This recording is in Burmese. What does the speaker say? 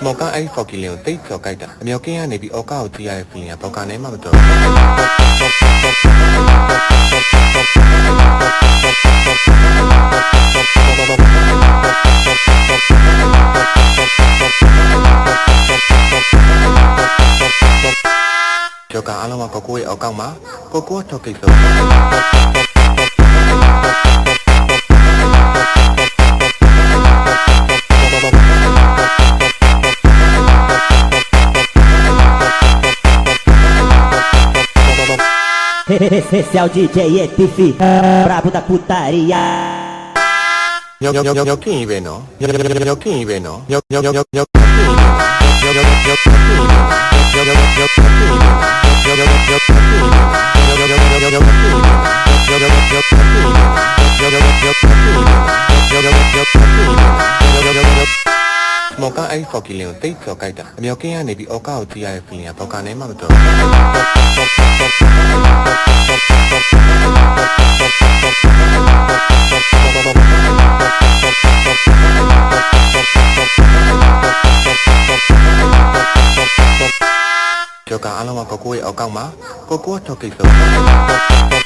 မော်ကအဲ့ဖော်ကီလင်ကိုတိတ်ကျော်ကြိုက်တာအမြောက်ကင်းကနေပြီးအော်ကာကိုကြည့်ရတဲ့ feeling ကဘောက်ကနေမှမတော်ကျော်ကအားလုံးကကိုကိုရဲ့အောက်ကောက်မှာကိုကိုထောက်ကိစ္စEsse é o DJ ETF Brabo da putaria Nhóc về nó Nhóc về nóမော်ကအဲ့ဖော်ကီလင်ကိုတိတ်ကျော်ကြိုက်တာအမြောက်ကင်းကနေပြီးအော်ကာကိုကြည့်ရတဲ့ feeling ကဘောက်ကနေမှမတော်ကျော်ကအားလုံးကကိုကိုရဲ့အောက်ကောက်မှာကိုကိုထောက်ကိစ္စ